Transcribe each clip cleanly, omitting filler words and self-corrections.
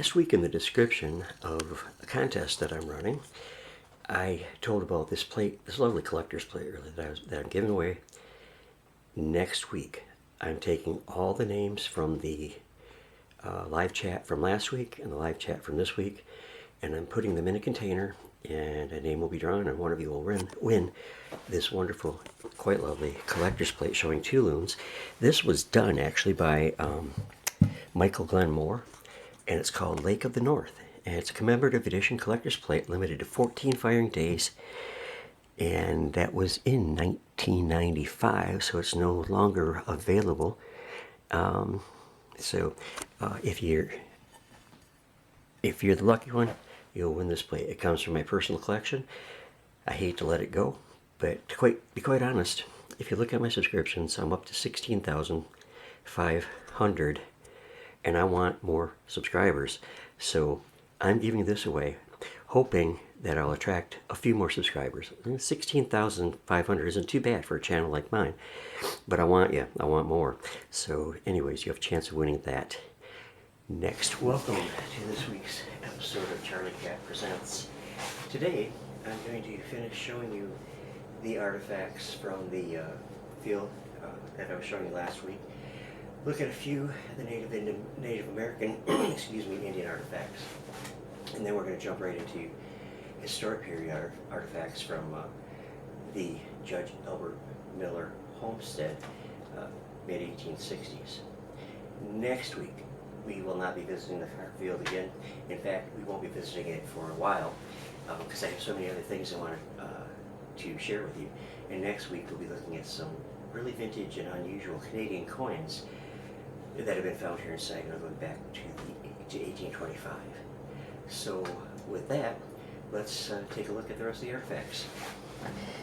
Last week in the description of a contest that I'm running, I told about this plate, this lovely collector's plate really, that I'm giving away. Next week, I'm taking all the names from the live chat from last week and the live chat from this week, and I'm putting them in a container, and a name will be drawn, and one of you will win this wonderful, quite lovely collector's plate showing two loons. This was done actually by Michael Glenn Moore, and it's called Lake of the North, and it's a commemorative edition collector's plate limited to 14 firing days, and that was in 1995, so it's no longer available. If you're the lucky one, you'll win this plate. It comes from my personal collection. I hate to let it go, but to be quite honest, if you look at my subscriptions, I'm up to 16,500, and I want more subscribers. So I'm giving this away, hoping that I'll attract a few more subscribers. 16,500 isn't too bad for a channel like mine, but I want more. So anyways, you have a chance of winning that. Next, welcome to this week's episode of Charlie Cat Presents. Today, I'm going to finish showing you the artifacts from the field that I was showing you last week. Look at a few of the Native American, Indian artifacts, and then we're going to jump right into historic period artifacts from the Judge Albert Miller homestead, mid-1860s. Next week, we will not be visiting the field again. In fact, we won't be visiting it for a while because I have so many other things I want to share with you. And next week, we'll be looking at some really vintage and unusual Canadian coins that have been found here in Saginaw going back to 1825. So with that, let's take a look at the rest of the artifacts.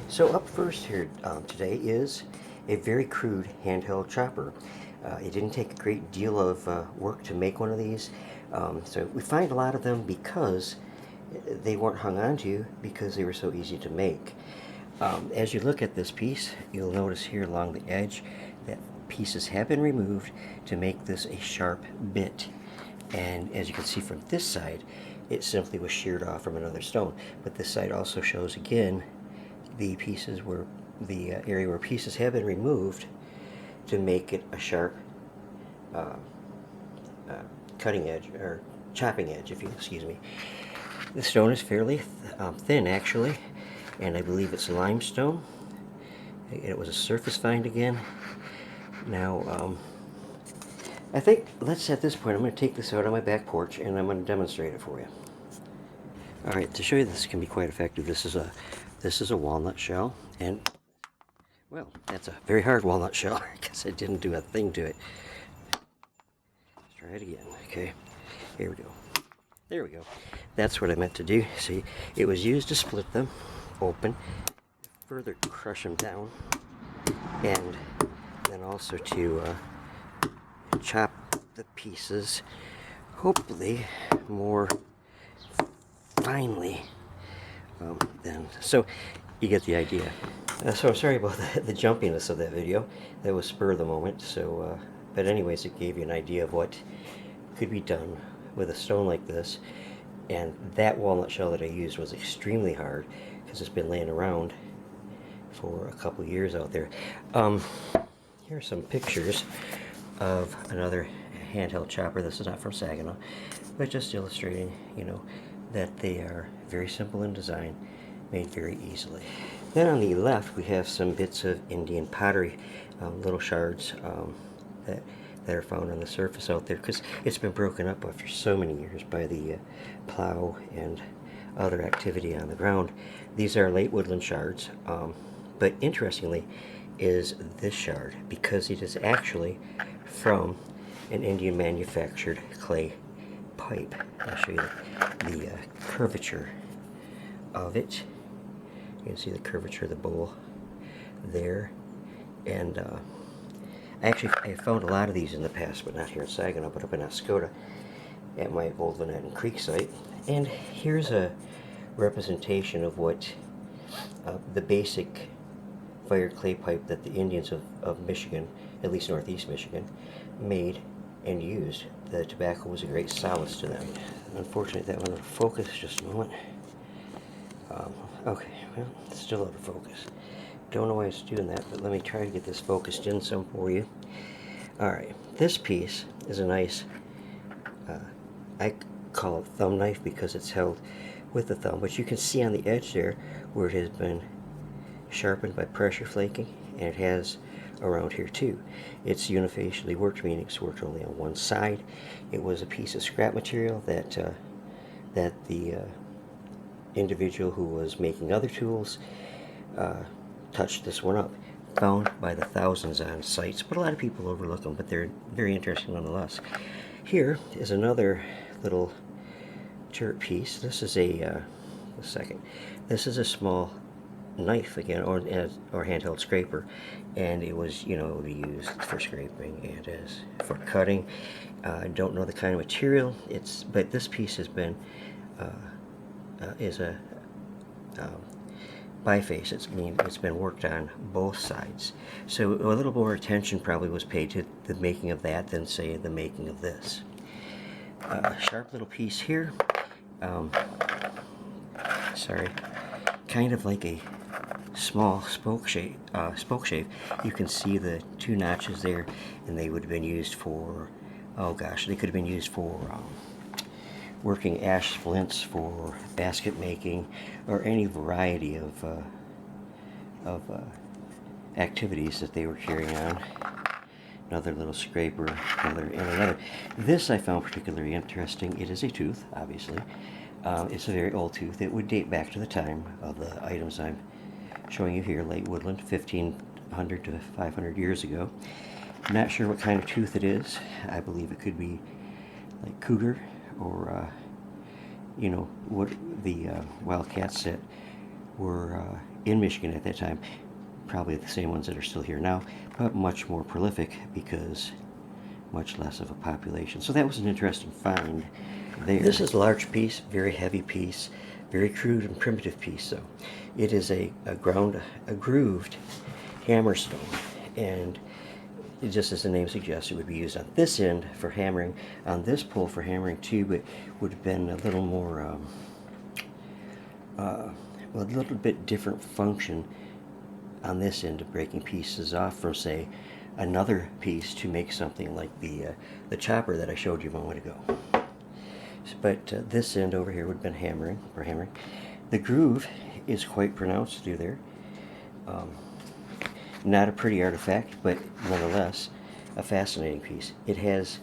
So up first here today is a very crude handheld chopper. It didn't take a great deal of work to make one of these. So we find a lot of them because they weren't hung onto because they were so easy to make. As you look at this piece, you'll notice here along the edge that pieces have been removed to make this a sharp bit. And as you can see from this side, it simply was sheared off from another stone. But this side also shows again the pieces where the area where pieces have been removed to make it a sharp cutting edge, or chopping edge, if you excuse me. The stone is fairly thin actually, and I believe it's limestone. It was a surface find again. Now, I think, at this point, I'm going to take this out on my back porch and I'm going to demonstrate it for you. Alright, to show you this can be quite effective, this is a walnut shell, and, well, that's a very hard walnut shell, because I didn't do a thing to it. Let's try it again, okay, here we go. There we go. That's what I meant to do. See, it was used to split them open, further crush them down, and then also to chop the pieces, hopefully more finely. So you get the idea. So I'm sorry about the jumpiness of that video. That was spur of the moment. So, but anyways, it gave you an idea of what could be done with a stone like this. And that walnut shell that I used was extremely hard because it's been laying around for a couple years out there. Here are some pictures of another handheld chopper. This is not from Saginaw, but just illustrating, that they are very simple in design, made very easily. Then on the left, we have some bits of Indian pottery, little shards that are found on the surface out there, because it's been broken up after so many years by the plow and other activity on the ground. These are late woodland shards, but interestingly is this shard, because it is actually from an Indian manufactured clay pipe. I'll show you the curvature of it. You can see the curvature of the bowl there. And I found a lot of these in the past, but not here in Saginaw, but up in Oscoda at my old Vanetton Creek site. And here's a representation of what the basic fired clay pipe that the Indians of Michigan, at least northeast Michigan, made and used. The tobacco was a great solace to them. Unfortunately, that one out of focus. Just a moment. Okay, well, it's still out of focus. Don't know why it's doing that, but let me try to get this focused in some for you. Alright, this piece is a nice, I call it thumb knife because it's held with the thumb, but you can see on the edge there where it has been sharpened by pressure flaking, and it has around here too. It's unifacially worked, meaning it's worked only on one side. It was a piece of scrap material that the individual who was making other tools touched this one up. Found by the thousands on sites, but a lot of people overlook them, but they're very interesting nonetheless. Here is another little turret piece. This is a second. This is a small knife again, or handheld scraper, and it was, you know, used for scraping and as for cutting. I don't know the kind of material but this piece has been is a biface. It's been worked on both sides, so a little more attention probably was paid to the making of that than say the making of this. Sharp little piece here. Sorry, kind of like a small spoke shave. You can see the two notches there, and they would have been used for, oh gosh, they could have been used for working ash splints, for basket making, or any variety of activities that they were carrying on. Another little scraper, another. This I found particularly interesting. It is a tooth, obviously. It's a very old tooth. It would date back to the time of the items I'm showing you here, late woodland, 1500 to 500 years ago. I'm not sure what kind of tooth it is. I believe it could be like cougar, or you know, what the wildcats that were in Michigan at that time, probably the same ones that are still here now, but much more prolific because much less of a population. So that was an interesting find there. This is a large piece, very heavy piece, very crude and primitive piece. So it is a grooved hammerstone, and just as the name suggests, it would be used on this end for hammering, on this pole for hammering too, but would have been a little more, a little bit different function on this end of breaking pieces off from, say, another piece to make something like the chopper that I showed you a moment ago. But this end over here would have been hammering, for hammering. The groove is quite pronounced through there. Not a pretty artifact, but nonetheless a fascinating piece. It has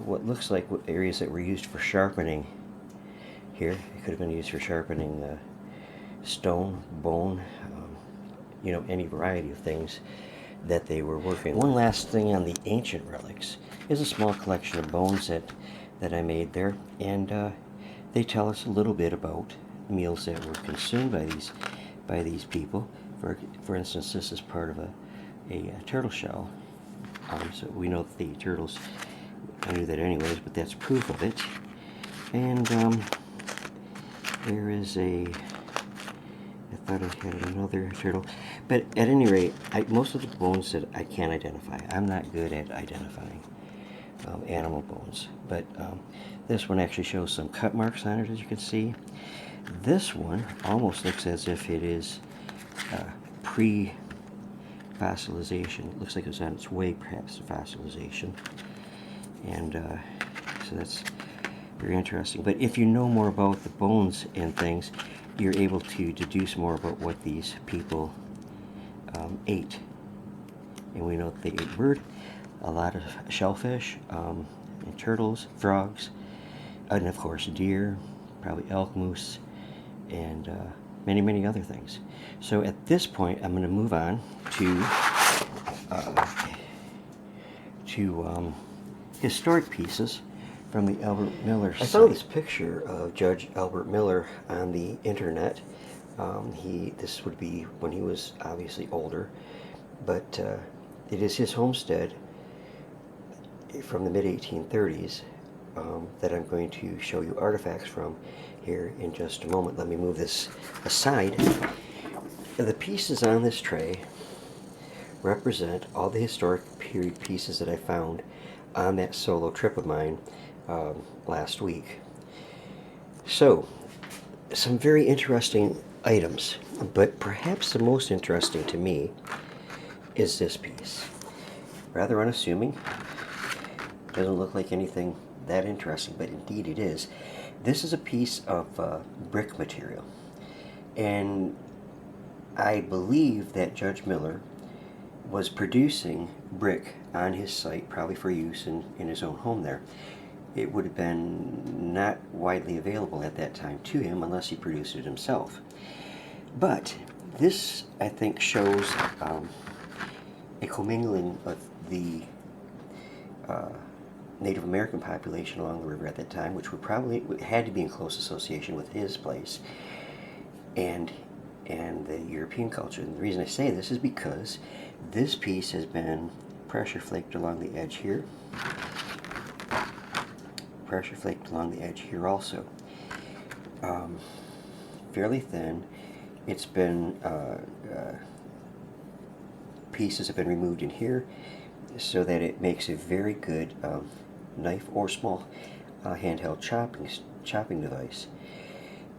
what looks like areas that were used for sharpening here. It could have been used for sharpening stone, bone, you know, any variety of things that they were working. One last thing on the ancient relics is a small collection of bones that I made there, and they tell us a little bit about meals that were consumed by these people. For instance, this is part of a turtle shell. So we know that the turtles, I knew that anyways, but that's proof of it. And there is I thought I had another turtle. But at any rate, most of the bones that I can't identify. I'm not good at identifying animal bones. But this one actually shows some cut marks on it, as you can see. This one almost looks as if it is pre-fossilization. It looks like it was on its way, perhaps, to fossilization. And so that's very interesting. But if you know more about the bones and things, you're able to deduce more about what these people ate. And we know that they ate bird, a lot of shellfish, and turtles, frogs, and of course deer, probably elk, moose, and many, many other things. So at this point, I'm going to move on to historic pieces from the Albert Miller site. I found this picture of Judge Albert Miller on the internet. This would be when he was obviously older, but it is his homestead from the mid-1830s that I'm going to show you artifacts from here in just a moment. Let me move this aside. The pieces on this tray represent all the historic period pieces that I found on that solo trip of mine last week. So, some very interesting items, but perhaps the most interesting to me is this piece. Rather unassuming, doesn't look like anything that interesting, but indeed it is. This is a piece of brick material, and I believe that Judge Miller was producing brick on his site, probably for use in his own home there. It would have been not widely available at that time to him unless he produced it himself. But this, I think, shows a commingling of the Native American population along the river at that time, which would probably had to be in close association with his place, and the European culture. And the reason I say this is because this piece has been pressure flaked along the edge here, pressure flaked along the edge here also. Fairly thin. It's been pieces have been removed in here so that it makes a very good knife or small handheld chopping device.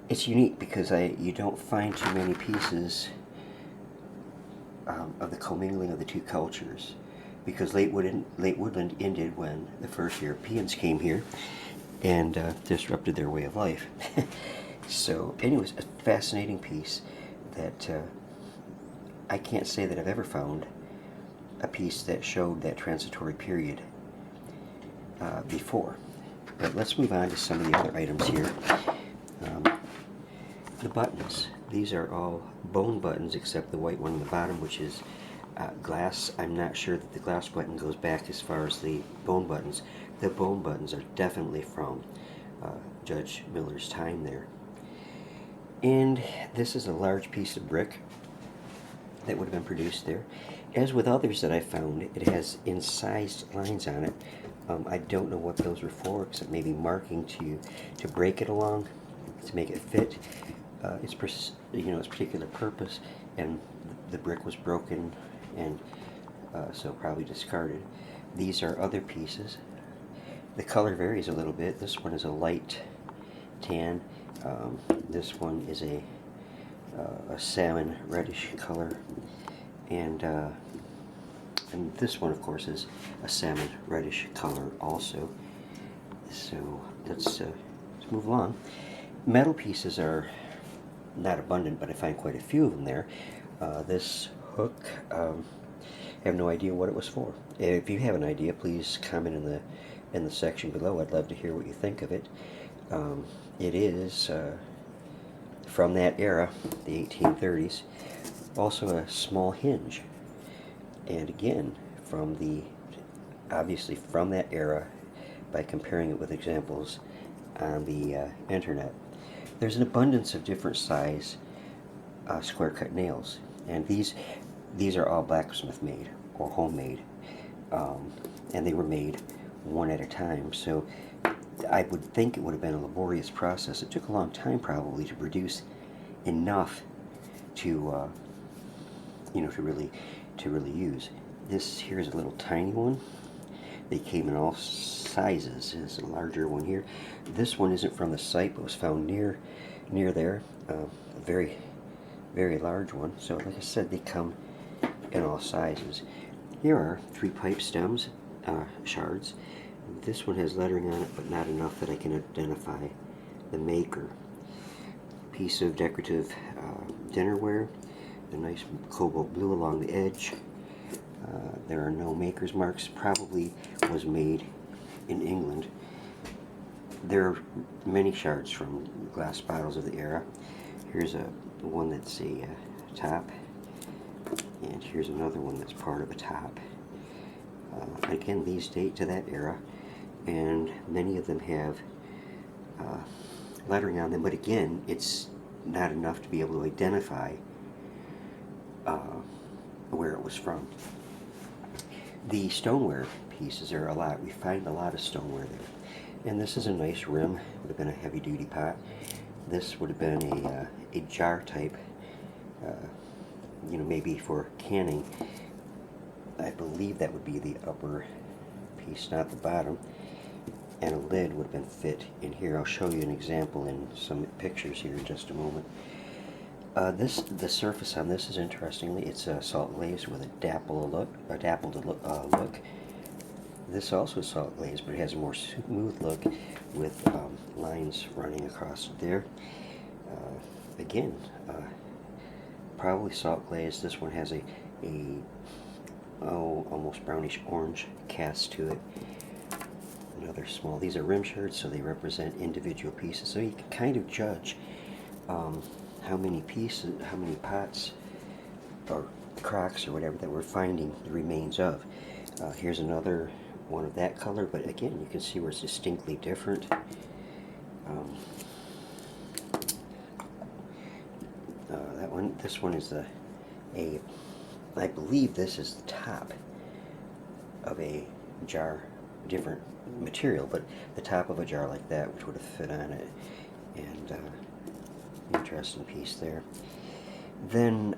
It's unique because you don't find too many pieces of the commingling of the two cultures, because late woodland ended when the first Europeans came here and disrupted their way of life. So anyways, a fascinating piece that I can't say that I've ever found a piece that showed that transitory period before. But let's move on to some of the other items here. The buttons. These are all bone buttons except the white one on the bottom, which is glass. I'm not sure that the glass button goes back as far as the bone buttons. The bone buttons are definitely from Judge Miller's time there. And this is a large piece of brick that would have been produced there. As with others that I found, it has incised lines on it. I don't know what those were for, except maybe marking to break it along, to make it fit. Its particular purpose, and the brick was broken, and so probably discarded. These are other pieces. The color varies a little bit. This one is a light tan. This one is a salmon reddish color, and this one, of course, is a salmon reddish color also. So let's move along. Metal pieces are not abundant, but I find quite a few of them there. This hook, I have no idea what it was for. If you have an idea, please comment in the section below. I'd love to hear what you think of it. It is from that era, the 1830s. Also a small hinge, and again obviously from that era, by comparing it with examples on the internet. There's an abundance of different size square cut nails, and these are all blacksmith made or homemade, and they were made one at a time. So I would think it would have been a laborious process. It took a long time probably to produce enough to to really use. This here is a little tiny one. They came in all sizes. There's a larger one here. This one isn't from the site, but was found near there. A very, very large one. So like I said, they come in all sizes. Here are 3 pipe stems, shards. This one has lettering on it, but not enough that I can identify the maker. Piece of decorative dinnerware, a nice cobalt blue along the edge. There are no maker's marks. Probably was made in England. There are many shards from glass bottles of the era. Here's one that's a top, and here's another one that's part of a top. Again, these date to that era, and many of them have lettering on them, but again, it's not enough to be able to identify where it was from. The stoneware pieces are a lot. We find a lot of stoneware there. And this is a nice rim. Would have been a heavy-duty pot. This would have been a jar type, maybe for canning. I believe that would be the upper piece, not the bottom, and a lid would have been fit in here. I'll show you an example in some pictures here in just a moment. The surface on this is interestingly, it's salt glazed with a dappled look. This also is salt glazed, but it has a more smooth look with lines running across there. Again, probably salt glazed. This one has a almost brownish orange cast to it. Another small. These are rim shards, so they represent individual pieces. So you can kind of judge how many pieces, how many pots or crocks or whatever that we're finding the remains of. Here's another one of that color, but again, you can see where it's distinctly different. This one is I believe this is the top of a jar, different material, but the top of a jar like that, which would have fit on it, and interesting piece there. Then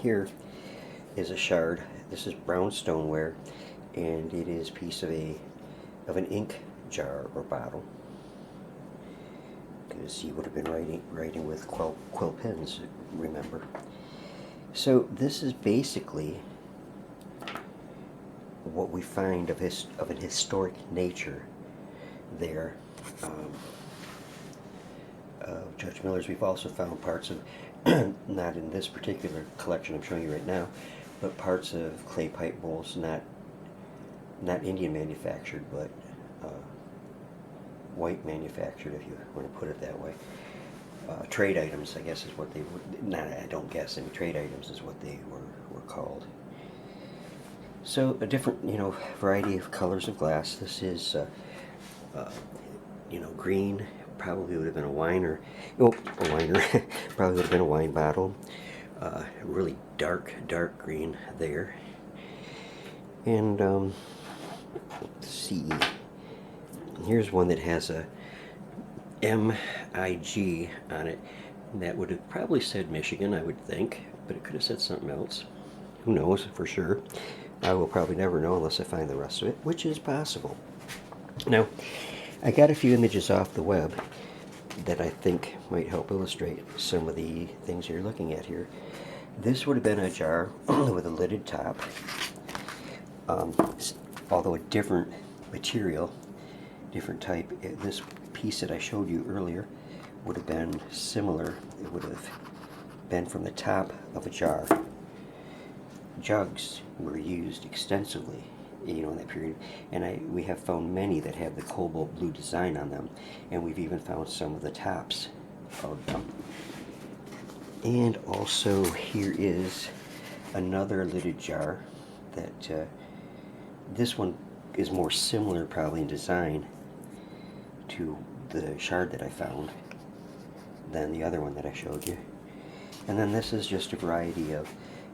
here is a shard. This is brown stoneware, and it is a piece of an ink jar or bottle. Because you would have been writing with quill pens, remember. So this is basically what we find of an historic nature there. Judge Miller's. We've also found parts of, not in this particular collection I'm showing you right now, but parts of clay pipe bowls, not Indian manufactured, but white manufactured, if you want to put it that way. Trade items, I guess, is what they would, not, I don't guess, I mean, trade items is what they were called. So a different, variety of colors of glass. This is, green, probably would have been a wine, probably would have been a wine bottle. Really dark green there. And, let's see. Here's one that has a MIG on it. That would have probably said Michigan, I would think, but it could have said something else. Who knows for sure? I will probably never know unless I find the rest of it, which is possible. Now, I got a few images off the web that I think might help illustrate some of the things you're looking at here. This would have been a jar with a lidded top, although a different material, different type. This piece that I showed you earlier would have been similar. It would have been from the top of a jar. Jugs were used extensively, in that period, and we have found many that have the cobalt blue design on them, and we've even found some of the tops of them. And also here is another lidded jar that this one is more similar probably in design to the shard that I found than the other one that I showed you. And then this is just a variety of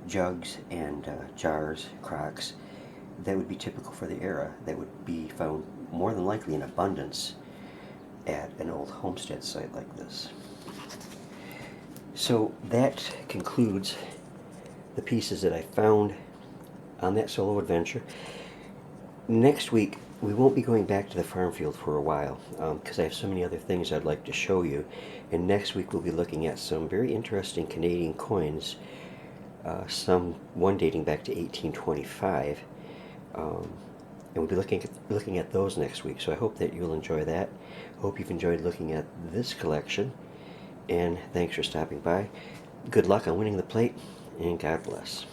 jugs and jars, crocks, that would be typical for the era, that would be found more than likely in abundance at an old homestead site like this. So that concludes the pieces that I found on that solo adventure. Next week, we won't be going back to the farm field for a while, because I have so many other things I'd like to show you. And next week we'll be looking at some very interesting Canadian coins, one dating back to 1825. And we'll be looking at those next week, so I hope that you'll enjoy that. I hope you've enjoyed looking at this collection, and thanks for stopping by. Good luck on winning the plate, and God bless.